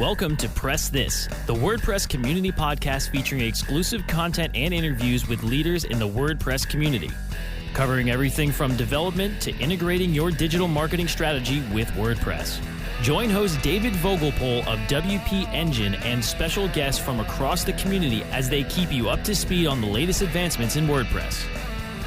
Welcome to PressThis, the WordPress community podcast featuring exclusive content and interviews with leaders in the WordPress community, covering everything from development to integrating your digital marketing strategy with WordPress. Join host David Vogelpohl of WP Engine and special guests from across the community as they keep you up to speed on the latest advancements in WordPress.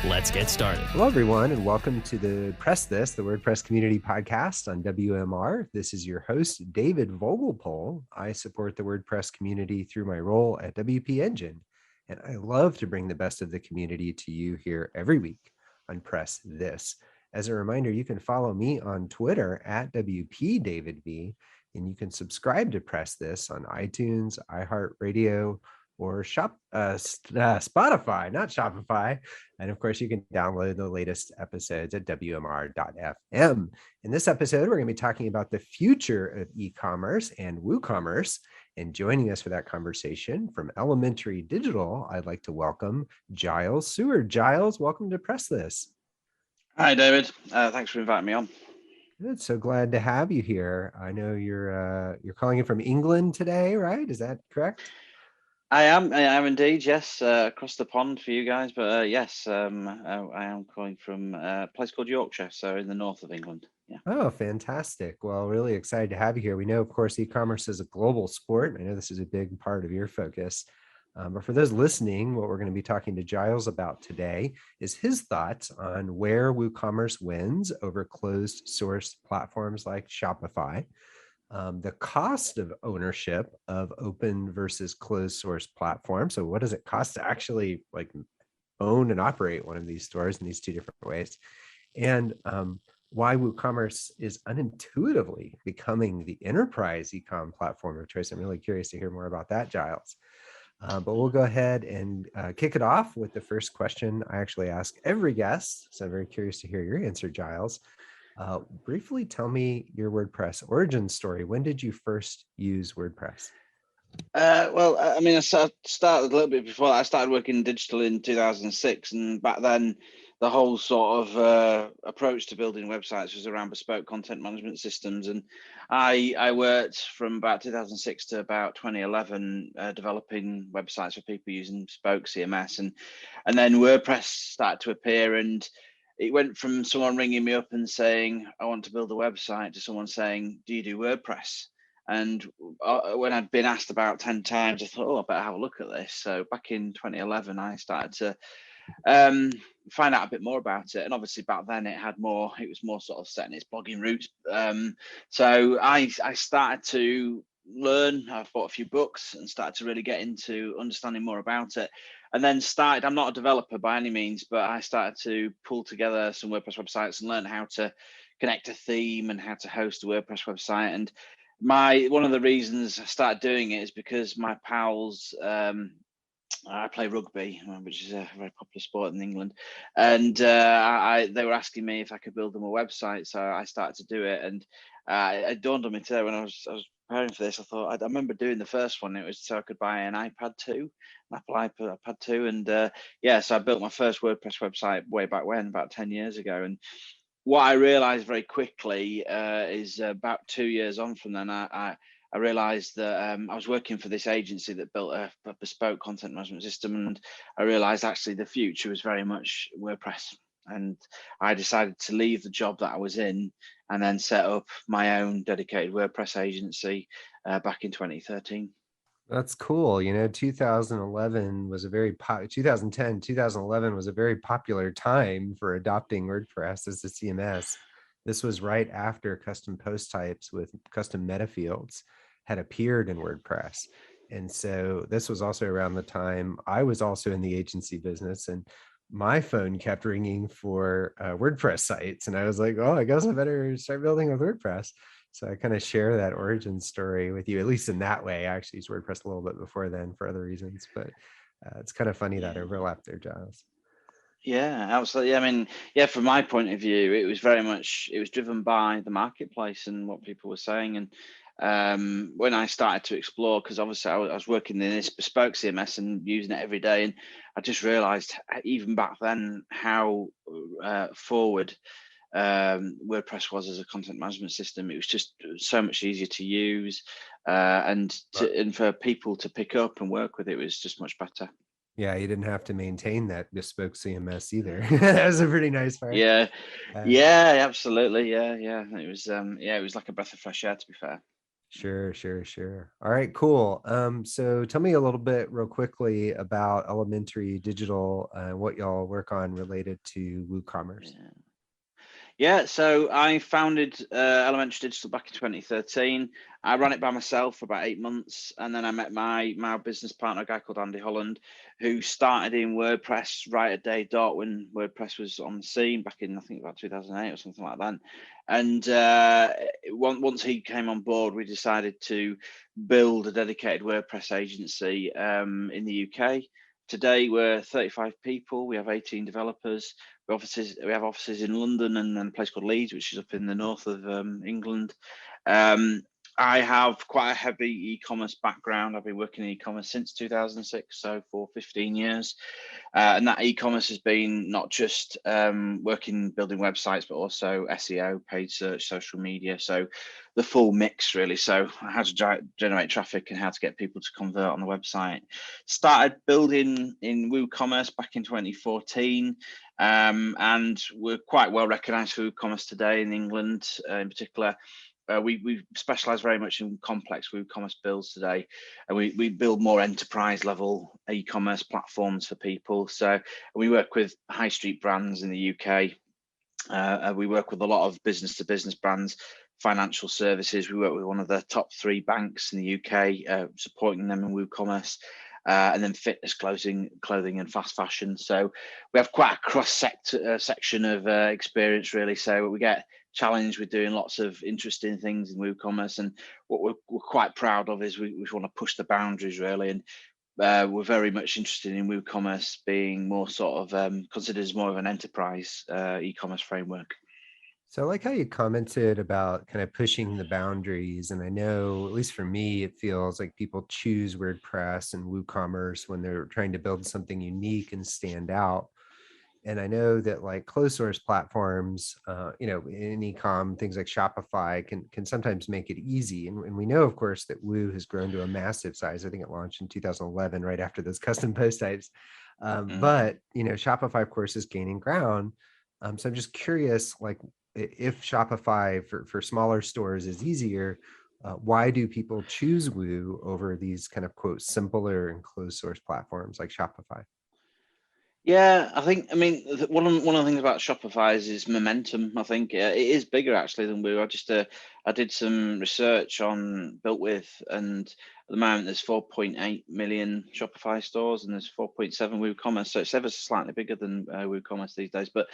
Let's get started. Hello, everyone, and welcome to the PressThis, the WordPress community podcast on WMR. This is your host, David Vogelpohl. I support the WordPress community through my role at WP Engine, and I love to bring the best of the community to you here every week on PressThis. As a reminder, you can follow me on Twitter at WPDavidV, and you can subscribe to PressThis on iTunes, iHeartRadio, or Spotify, not Shopify. And of course, you can download the latest episodes at WMR.fm. In this episode, we're going to be talking about the future of e-commerce and WooCommerce. And joining us for that conversation from Elementary Digital, I'd like to welcome Gyles Seward. Gyles, welcome to PressThis. Hi, David. Thanks for inviting me on. Good. So glad to have you here. I know you're calling in from England today, right? Is that correct? I am indeed, yes, across the pond for you guys, but yes, I am calling from a place called Yorkshire, so in the north of England. Yeah. Oh, fantastic. Well, really excited to have you here. We know, of course, e-commerce is a global sport. I know this is a big part of your focus. But for those listening, what we're going to be talking to Gyles about today is his thoughts on where WooCommerce wins over closed source platforms like Shopify. The cost of ownership of open versus closed source platforms. So what does it cost to actually own and operate one of these stores in these two different ways? And why WooCommerce is unintuitively becoming the enterprise e-com platform of choice. I'm really curious to hear more about that, Gyles. But we'll go ahead and kick it off with the first question I actually ask every guest. So I'm very curious to hear your answer, Gyles. Briefly tell me your WordPress origin story. When did you first use WordPress? I started a little bit before that. I started working digital in 2006, and back then the whole sort of approach to building websites was around bespoke content management systems. And I worked from about 2006 to about 2011 developing websites for people using bespoke CMS, and then WordPress started to appear, and it went from someone ringing me up and saying, I want to build a website, to someone saying, do you do WordPress? And when I'd been asked about 10 times, I thought, I better have a look at this. So back in 2011, I started to find out a bit more about it. And obviously back then it was more sort of set in its blogging roots. So I started to learn. I bought a few books and started to really get into understanding more about it. And then I'm not a developer by any means, but I started to pull together some WordPress websites and learn how to connect a theme and how to host a WordPress website. And one of the reasons I started doing it is because my pals, I play rugby, which is a very popular sport in England, and they were asking me if I could build them a website, so I started to do it. And it dawned on me today when I was preparing for this. I thought I remember doing the first one. It was so I could buy an iPad 2, an Apple iPad 2, and so I built my first WordPress website way back when, about 10 years ago. And what I realized very quickly is about 2 years on from then, I realized that I was working for this agency that built a bespoke content management system, and I realized actually the future was very much WordPress. And I decided to leave the job that I was in and then set up my own dedicated WordPress agency back in 2013. That's cool. 2011 was 2010, 2011 was a very popular time for adopting WordPress as a CMS. This was right after custom post types with custom meta fields had appeared in WordPress. And so this was also around the time I was also in the agency business, and my phone kept ringing for WordPress sites. And I was like, I guess I better start building with WordPress. So I kind of share that origin story with you, at least in that way. I actually used WordPress a little bit before then for other reasons, but it's kind of funny that overlap there, Gyles. Yeah, absolutely. From my point of view, it was driven by the marketplace and what people were saying. And when I started to explore, because obviously I was working in this bespoke CMS and using it every day, and I just realized even back then how forward WordPress was as a content management system. It was just so much easier to use, and for people to pick up and work with it was just much better. Yeah, you didn't have to maintain that bespoke CMS either. That was a pretty nice part. Yeah, absolutely. Yeah. It was it was like a breath of fresh air, to be fair. Sure. All right, cool. So tell me a little bit real quickly about Elementary Digital, what y'all work on related to WooCommerce. Yeah, so I founded Elementary Digital back in 2013. I ran it by myself for about 8 months, and then I met my business partner, a guy called Andy Holland, who started in WordPress right at day dot when WordPress was on the scene back in, I think, about 2008 or something like that. And once he came on board, we decided to build a dedicated WordPress agency in the UK. Today we're 35 people. We have 18 developers. We have offices in London and then a place called Leeds, which is up in the north of England. I have quite a heavy e-commerce background. I've been working in e-commerce since 2006, so for 15 years. And that e-commerce has been not just building websites, but also SEO, paid search, social media. So the full mix, really. So how to generate traffic and how to get people to convert on the website. Started building in WooCommerce back in 2014. And we're quite well recognized for WooCommerce today in England, in particular. We specialize very much in complex WooCommerce builds today, and we build more enterprise level e-commerce platforms for people. So we work with high street brands in the UK. We work with a lot of business to business brands, financial services. We work with one of the top 3 banks in the UK, supporting them in WooCommerce. And then fitness, clothing and fast fashion. So we have quite a cross section of experience, really. So we get challenged with doing lots of interesting things in WooCommerce, and what we're quite proud of is we want to push the boundaries, really. And we're very much interested in WooCommerce being more sort of considered as more of an enterprise e-commerce framework. So I like how you commented about kind of pushing the boundaries. And I know, at least for me, it feels like people choose WordPress and WooCommerce when they're trying to build something unique and stand out. And I know that like closed source platforms, in e-com, things like Shopify can sometimes make it easy. And we know, of course, that Woo has grown to a massive size. I think it launched in 2011, right after those custom post types. But, Shopify, of course, is gaining ground. So I'm just curious, like, if Shopify for smaller stores is easier, why do people choose Woo over these kind of quote simpler and closed source platforms like Shopify? Yeah, I mean, one of the things about Shopify is momentum. I think it is bigger actually than Woo. I did some research on Built With, and at the moment there's 4.8 million Shopify stores and there's 4.7 WooCommerce, so it's ever slightly bigger than WooCommerce these days. But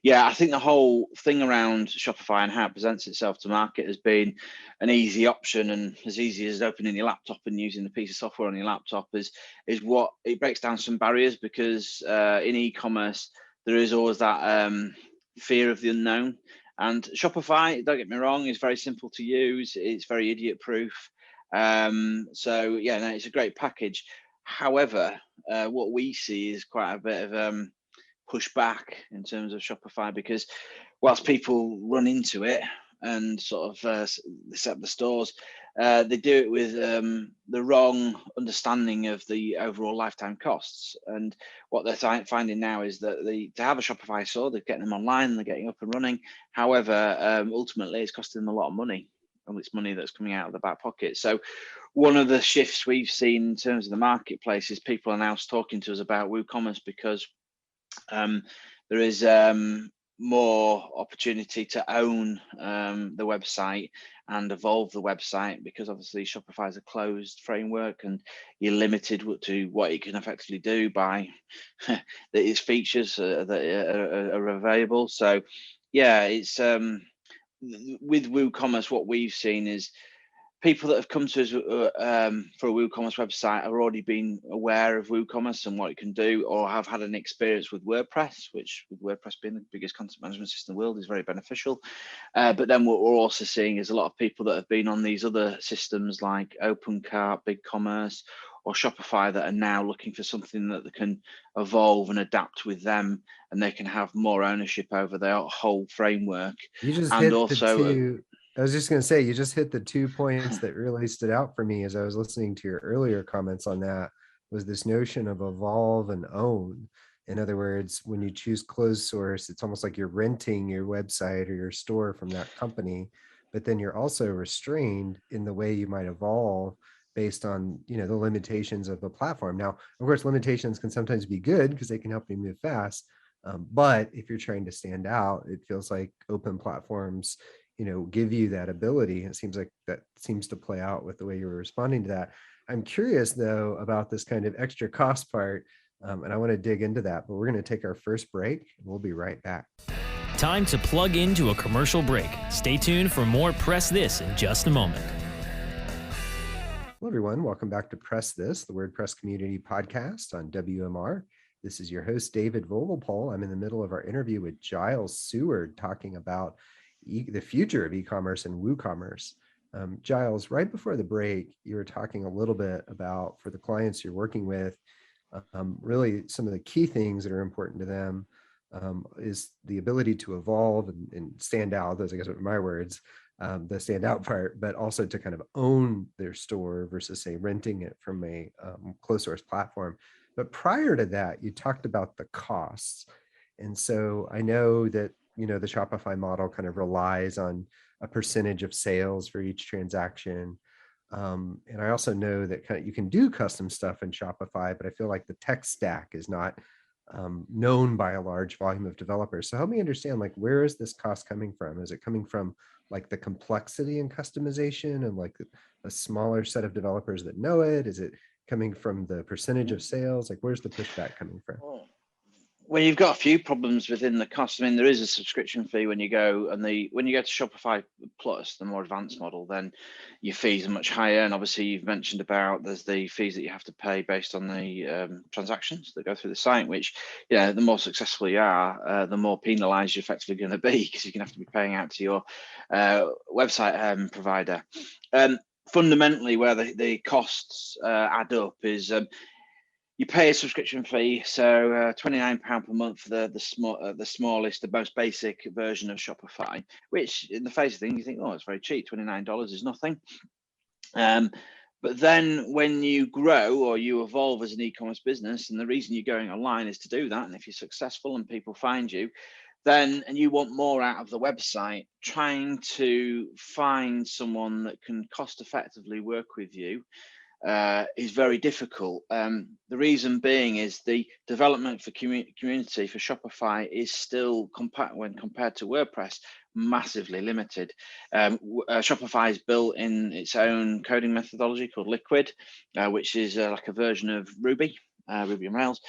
yeah, I think the whole thing around Shopify and how it presents itself to market has been an easy option, and as easy as opening your laptop and using a piece of software on your laptop is what it breaks down some barriers, because in e-commerce there is always that fear of the unknown. And Shopify, don't get me wrong, is very simple to use. It's very idiot proof. So yeah, no, it's a great package. However, what we see is quite a bit of pushback in terms of Shopify, because whilst people run into it and sort of set up the stores, they do it with the wrong understanding of the overall lifetime costs. And what they're finding now is that to have a Shopify store, they're getting them online and they're getting up and running. However, ultimately, it's costing them a lot of money, and it's money that's coming out of the back pocket. So one of the shifts we've seen in terms of the marketplace is people are now talking to us about WooCommerce, because there is more opportunity to own the website and evolve the website, because obviously Shopify is a closed framework and you're limited to what it can effectively do by its features that are available. So yeah, it's with WooCommerce, what we've seen is people that have come to us for a WooCommerce website have already been aware of WooCommerce and what it can do, or have had an experience with WordPress, which with WordPress being the biggest content management system in the world is very beneficial. But then what we're also seeing is a lot of people that have been on these other systems like OpenCart, BigCommerce, or Shopify that are now looking for something that they can evolve and adapt with them, and they can have more ownership over their whole framework. You just And hit the also, two. I was just going to say, you just hit the 2 points that really stood out for me as I was listening to your earlier comments on that, was this notion of evolve and own. In other words, when you choose closed source, it's almost like you're renting your website or your store from that company, but then you're also restrained in the way you might evolve based on, the limitations of the platform. Now, of course, limitations can sometimes be good because they can help you move fast. But if you're trying to stand out, it feels like open platforms give you that ability. It seems like that seems to play out with the way you were responding to that. I'm curious though about this kind of extra cost part, and I want to dig into that, but we're going to take our first break and we'll be right back. Time to plug into a commercial break. Stay tuned for more Press This in just a moment. Hello everyone, welcome back to Press This, the WordPress community podcast on WMR. This is your host, David Vogelpohl. I'm in the middle of our interview with Gyles Seward talking about the future of e-commerce and WooCommerce. Gyles, right before the break, you were talking a little bit about, for the clients you're working with, really some of the key things that are important to them is the ability to evolve and stand out. Those, I guess, are my words, the standout part, but also to kind of own their store versus, say, renting it from a closed source platform. But prior to that, you talked about the costs. And so I know that the Shopify model kind of relies on a percentage of sales for each transaction. And I also know that you can do custom stuff in Shopify, but I feel like the tech stack is not known by a large volume of developers. So help me understand, like, where is this cost coming from? Is it coming from like the complexity and customization and like a smaller set of developers that know it? Is it coming from the percentage of sales? Like, where's the pushback coming from? Well, you've got a few problems within the cost. I mean, there is a subscription fee when you go, and when you go to Shopify Plus, the more advanced model, then your fees are much higher. And obviously, you've mentioned about there's the fees that you have to pay based on the transactions that go through the site. Which, the more successful you are, the more penalised you're effectively going to be, because you're going to have to be paying out to your website provider. Fundamentally, where the costs add up is. You pay a subscription fee, so £29 per month for the smallest, the most basic version of Shopify, which in the face of things, you think, oh, it's very cheap, $29 is nothing. But then when you grow or you evolve as an e-commerce business, and the reason you're going online is to do that, and if you're successful and people find you, and you want more out of the website, trying to find someone that can cost effectively work with you is very difficult. The reason being is the development for community for Shopify is still, when compared to WordPress, massively limited. Shopify is built in its own coding methodology called Liquid, which is like a version of Ruby on Rails.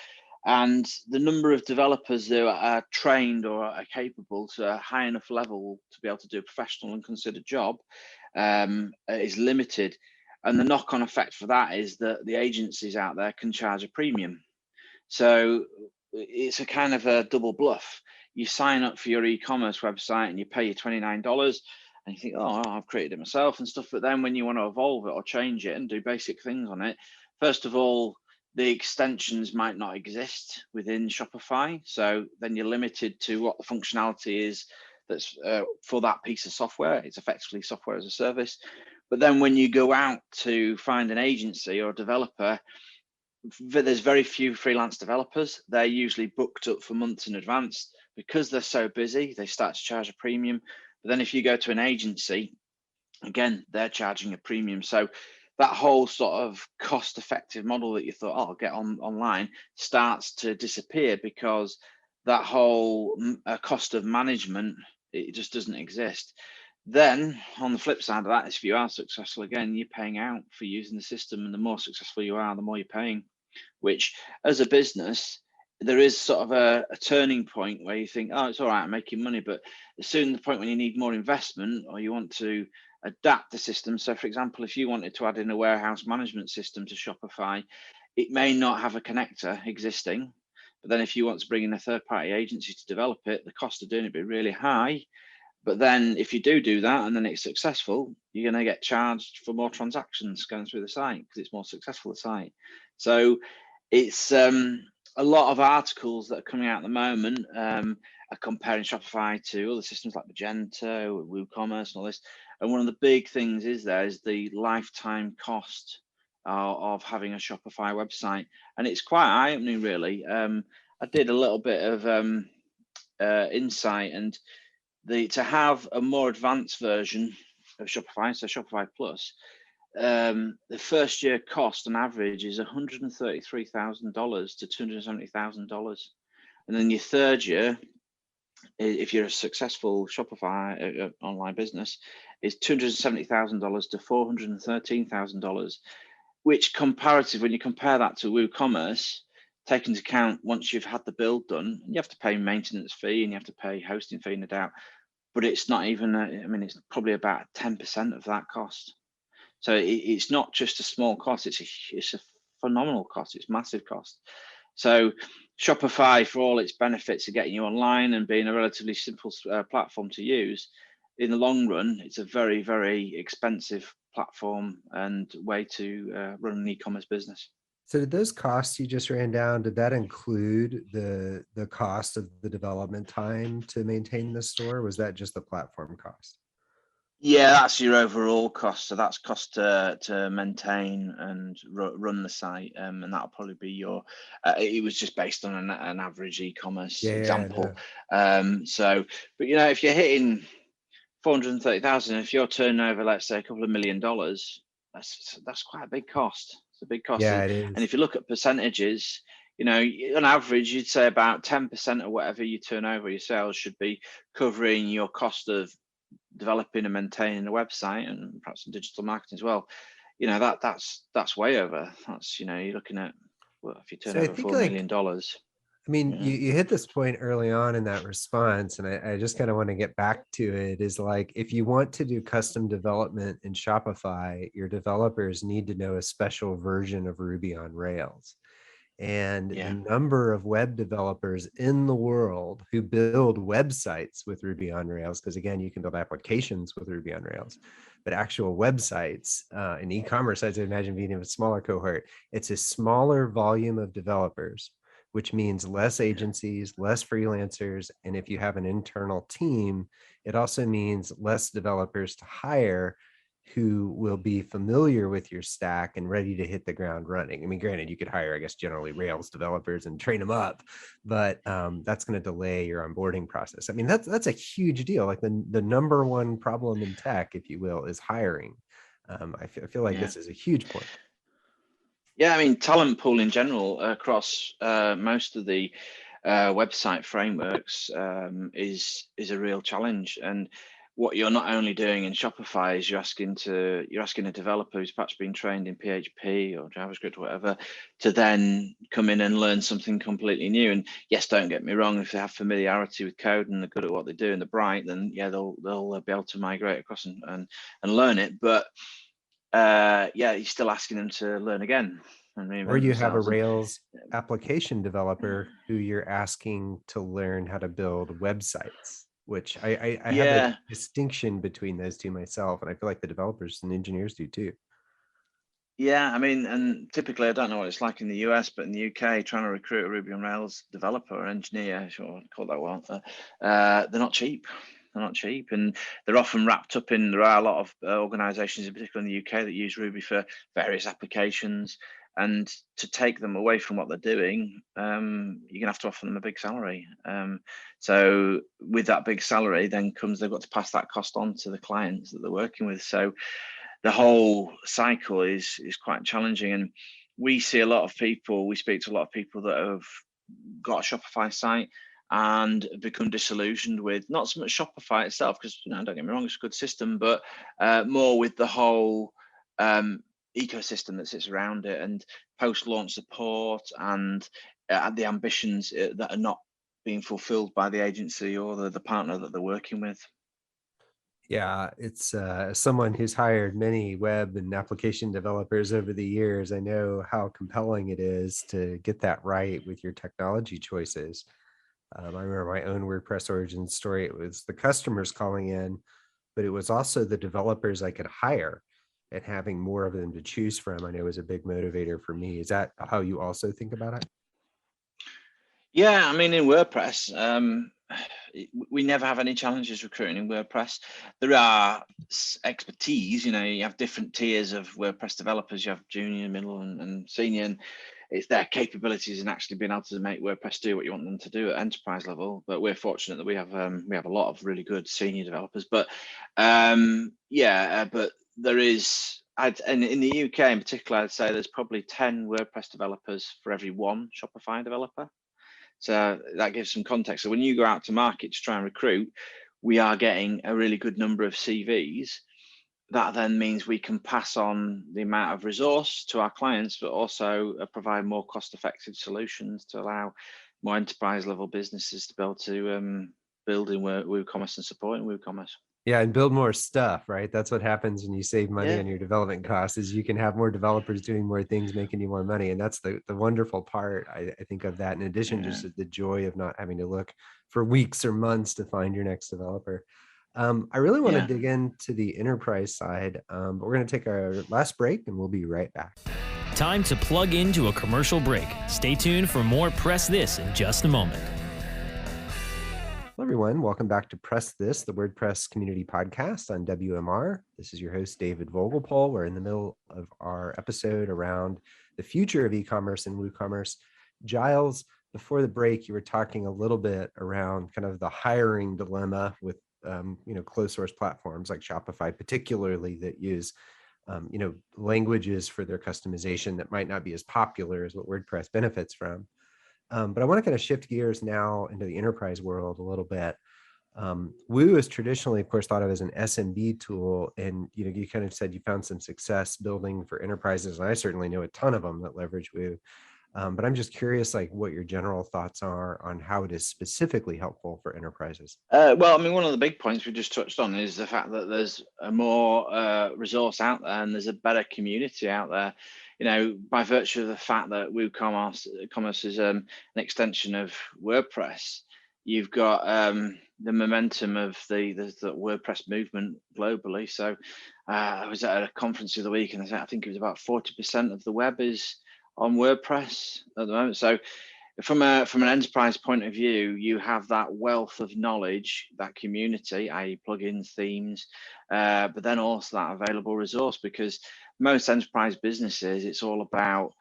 And the number of developers that are trained or are capable to a high enough level to be able to do a professional and considered job is limited. And the knock-on effect for that is that the agencies out there can charge a premium. So it's a kind of a double bluff. You sign up for your e-commerce website and you pay your $29 and you think, oh, I've created it myself and stuff. But then when you want to evolve it or change it and do basic things on it, first of all, the extensions might not exist within Shopify. So then you're limited to what the functionality is that's for that piece of software. It's effectively software as a service. But then when you go out to find an agency or a developer, there's very few freelance developers. They're usually booked up for months in advance. Because they're so busy, they start to charge a premium. But then if you go to an agency, again, they're charging a premium. So that whole sort of cost-effective model that you thought, oh, I'll get online, starts to disappear, because that whole cost of management, it just doesn't exist. Then on the flip side of that is, if you are successful, again, you're paying out for using the system, and the more successful you are, the more you're paying, which as a business, there is sort of a turning point where you think, oh, it's all right, I'm making money. But as soon as the point when you need more investment, or you want to adapt the system. So for example, if you wanted to add in a warehouse management system to Shopify, it may not have a connector existing, but then if you want to bring in a third-party agency to develop it, the cost of doing it would be really high. But then if you do that and then it's successful, you're going to get charged for more transactions going through the site because it's more successful, the site. So it's a lot of articles that are coming out at the moment are comparing Shopify to other systems like Magento, WooCommerce and all this. And one of the big things is the lifetime cost of having a Shopify website. And it's quite eye-opening, really. I did a little bit of insight, and to have a more advanced version of Shopify, so Shopify Plus, the first year cost on average is $133,000 to $270,000, and then your third year, if you're a successful Shopify online business, is $270,000 to $413,000, which comparative, when you compare that to WooCommerce, take into account once you've had the build done, you have to pay maintenance fee and you have to pay hosting fee, no doubt. But it's not even, it's probably about 10% of that cost. So it's not just a small cost, it's a phenomenal cost, it's massive cost. So Shopify, for all its benefits of getting you online and being a relatively simple platform to use, in the long run, it's a very, very expensive platform and way to run an e-commerce business. So did those costs you just ran down, did that include the cost of the development time to maintain the store? Or was that just the platform cost? Yeah, that's your overall cost. So that's cost to maintain and run the site, and that'll probably be your. It was just based on an average e-commerce example. So, but if you're hitting 430,000, if you're turning over, let's say, a couple of $1 million, that's quite a big cost. It's a big cost. Yeah, it is. And if you look at percentages, on average, you'd say about 10% of whatever you turn over, your sales should be covering your cost of developing and maintaining a website, and perhaps some digital marketing as well. That's way over. That's you're looking at, if you turn over $4 million. I mean, you hit this point early on in that response, and I just kind of want to get back to it, is like, if you want to do custom development in Shopify, your developers need to know a special version of Ruby on Rails. And the number of web developers in the world who build websites with Ruby on Rails, because again, you can build applications with Ruby on Rails, but actual websites and e-commerce sites, I imagine being a smaller cohort, it's a smaller volume of developers, which means less agencies, less freelancers. And if you have an internal team, it also means less developers to hire who will be familiar with your stack and ready to hit the ground running. I mean, granted, you could hire, I guess, generally Rails developers and train them up, but that's going to delay your onboarding process. I mean, that's a huge deal. Like the number one problem in tech, if you will, is hiring. I feel like this is a huge point. Yeah, I mean, talent pool in general across most of the website frameworks is a real challenge. And what you're not only doing in Shopify is you're asking a developer who's perhaps been trained in PHP or JavaScript or whatever to then come in and learn something completely new. And yes, don't get me wrong, if they have familiarity with code and they're good at what they do and they're bright, then yeah, they'll be able to migrate across and learn it. But you're still asking them to learn again. Or you have a Rails application developer who you're asking to learn how to build websites, which I have a distinction between those two myself, and I feel like the developers and engineers do too. Yeah, I mean, and typically, I don't know what it's like in the US, but in the UK, trying to recruit a Ruby on Rails developer or engineer, sure, call that well, they're not cheap. They're not cheap, and they're often wrapped up in. There are a lot of organisations, in particular in the UK, that use Ruby for various applications. And to take them away from what they're doing, you're gonna have to offer them a big salary. So with that big salary, then comes they've got to pass that cost on to the clients that they're working with. So the whole cycle is quite challenging. And we see a lot of people. We speak to a lot of people that have got a Shopify site and become disillusioned with not so much Shopify itself, because don't get me wrong, it's a good system, but more with the whole ecosystem that sits around it and post-launch support and the ambitions that are not being fulfilled by the agency or the partner that they're working with. Yeah, it's someone who's hired many web and application developers over the years. I know how compelling it is to get that right with your technology choices. I remember my own WordPress origin story. It was the customers calling in, but it was also the developers I could hire, and having more of them to choose from, I know, was a big motivator for me. Is that how you also think about it? Yeah, I mean, in WordPress, we never have any challenges recruiting in WordPress. There are expertise, you have different tiers of WordPress developers. You have junior, middle, and senior, and it's their capabilities in actually being able to make WordPress do what you want them to do at enterprise level. But we're fortunate that we have a lot of really good senior developers. But but there is. And in the UK in particular, I'd say there's probably 10 WordPress developers for every one Shopify developer. So that gives some context. So when you go out to market to try and recruit, we are getting a really good number of CVs. That then means we can pass on the amount of resource to our clients, but also provide more cost-effective solutions to allow more enterprise-level businesses to be able to build in WooCommerce and support in WooCommerce. Yeah, and build more stuff, right? That's what happens when you save money Yeah. on your development costs, is you can have more developers doing more things, making you more money. And that's the wonderful part, I think, of that, in addition Yeah. just to the joy of not having to look for weeks or months to find your next developer. I really want to Yeah. dig into the enterprise side, but we're going to take our last break and we'll be right back. Time to plug into a commercial break. Stay tuned for more Press This in just a moment. Hello, everyone. Welcome back to Press This, the WordPress community podcast on WMR. This is your host, David Vogelpohl. We're in the middle of our episode around the future of e-commerce and WooCommerce. Gyles, before the break, you were talking a little bit around kind of the hiring dilemma with closed source platforms like Shopify, particularly that use languages for their customization that might not be as popular as what WordPress benefits from. But I want to kind of shift gears now into the enterprise world a little bit. Woo is traditionally, of course, thought of as an SMB tool, and you kind of said you found some success building for enterprises, and I certainly know a ton of them that leverage Woo. But I'm just curious, like, what your general thoughts are on how it is specifically helpful for enterprises. Well, I mean, one of the big points we just touched on is the fact that there's a more resource out there and there's a better community out there. By virtue of the fact that WooCommerce is an extension of WordPress, you've got the momentum of the WordPress movement globally. So I was at a conference the other week, and I think it was about 40% of the web is on WordPress at the moment. So from an enterprise point of view, you have that wealth of knowledge, that community, i.e. plugins, themes, but then also that available resource, because most enterprise businesses, it's all about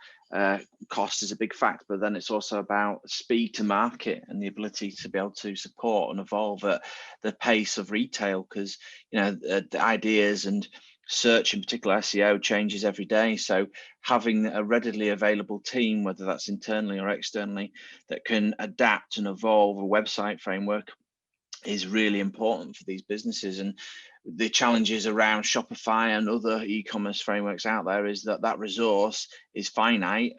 cost is a big factor, but then it's also about speed to market and the ability to be able to support and evolve at the pace of retail, because the ideas and search, in particular SEO, changes every day. So having a readily available team, whether that's internally or externally, that can adapt and evolve a website framework is really important for these businesses. And the challenges around Shopify and other e-commerce frameworks out there is that resource is finite.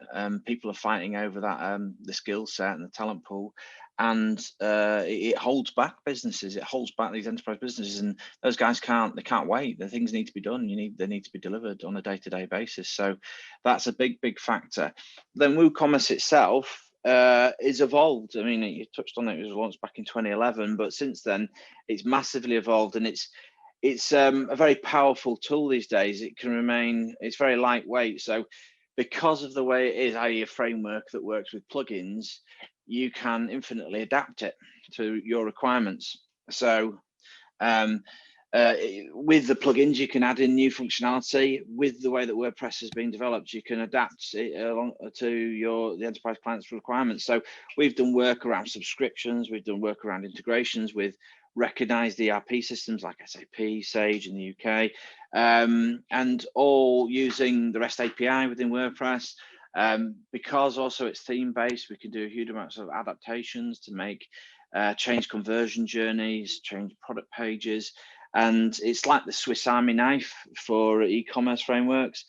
People are fighting over that the skill set and the talent pool, and it holds back businesses. It holds back these enterprise businesses, and those guys can't wait. The things need to be done. They need to be delivered on a day-to-day basis. So that's a big factor. Then WooCommerce itself is evolved. I mean, you touched on it was launched back in 2011, but since then it's massively evolved, and it's a very powerful tool these days. It's very lightweight. So because of the way it is, i.e. a framework that works with plugins, you can infinitely adapt it to your requirements. So with the plugins, you can add in new functionality. With the way that WordPress has been developed, you can adapt it along to the enterprise client's requirements. So we've done work around subscriptions. We've done work around integrations with recognized ERP systems like SAP, Sage in the UK, and all using the REST API within WordPress. Because also it's theme-based, we can do huge amounts of adaptations to make change conversion journeys, change product pages. And it's like the Swiss Army knife for e-commerce frameworks.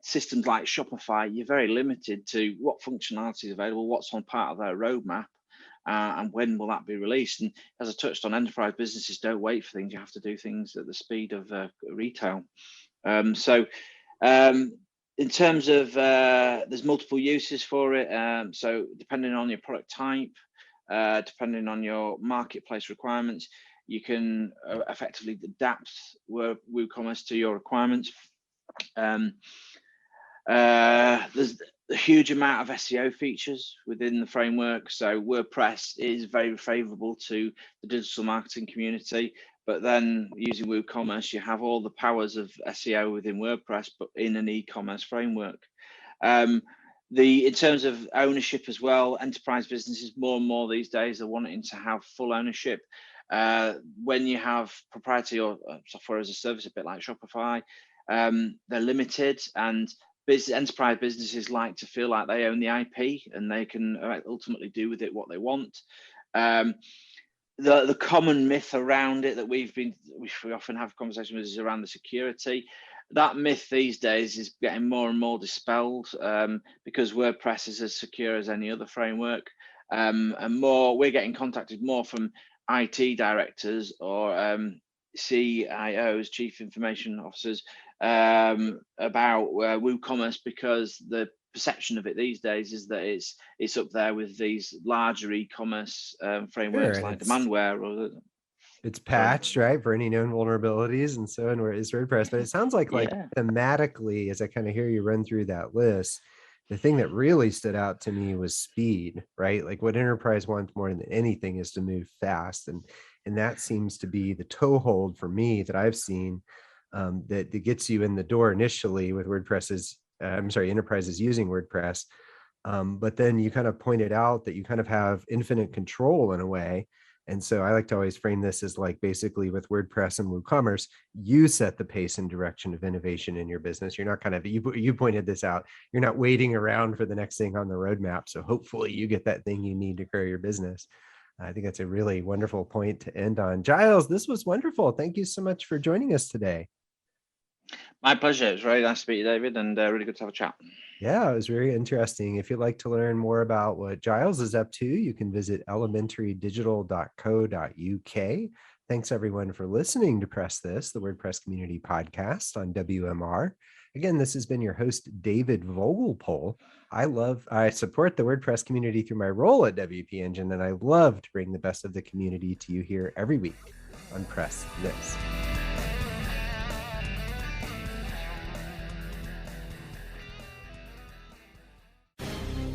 Systems like Shopify, you're very limited to what functionality is available, what's on part of their roadmap. and when will that be released? And as I touched on, enterprise businesses don't wait for things. You have to do things at the speed of retail. In terms of, there's multiple uses for it. So depending on your product type, depending on your marketplace requirements, you can effectively adapt WooCommerce to your requirements. There's a huge amount of SEO features within the framework. So WordPress is very favorable to the digital marketing community, but then using WooCommerce, you have all the powers of SEO within WordPress, but in an e-commerce framework. In terms of ownership as well, enterprise businesses more and more these days are wanting to have full ownership. When you have proprietary or software as a service, a bit like Shopify, they're limited, and enterprise businesses like to feel like they own the IP and they can ultimately do with it what they want. The common myth around it that we often have conversations with is around the security. That myth these days is getting more and more dispelled because WordPress is as secure as any other framework, and we're getting contacted more from IT directors or CIOs, chief information officers, about WooCommerce, because the perception of it these days is that it's up there with these larger e-commerce frameworks like Demandware or it's patched, right, for any known vulnerabilities and so on, where it's WordPress. But it sounds like thematically, as I kind of hear you run through that list, the thing that really stood out to me was speed, right? Like what enterprise wants more than anything is to move fast. And that seems to be the toehold for me that I've seen, that gets you in the door initially with enterprises using WordPress. But then you kind of pointed out that you kind of have infinite control in a way. And so I like to always frame this as like basically with WordPress and WooCommerce, you set the pace and direction of innovation in your business. You're not kind of, you pointed this out, you're not waiting around for the next thing on the roadmap. So hopefully you get that thing you need to grow your business. I think that's a really wonderful point to end on. Gyles, this was wonderful. Thank you so much for joining us today. My pleasure. It was very nice to meet you, David, and really good to have a chat. Yeah, it was very interesting. If you'd like to learn more about what Gyles is up to, you can visit elementarydigital.co.uk. Thanks everyone for listening to PressThis, the WordPress community podcast on WMR. Again, this has been your host, David Vogelpohl. I support the WordPress community through my role at WP Engine, and I love to bring the best of the community to you here every week on PressThis.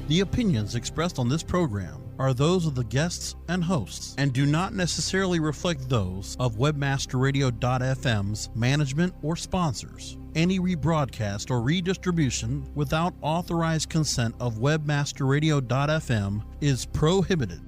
The opinions expressed on this program are those of the guests and hosts and do not necessarily reflect those of WebmasterRadio.fm's management or sponsors. Any rebroadcast or redistribution without authorized consent of WebmasterRadio.fm is prohibited.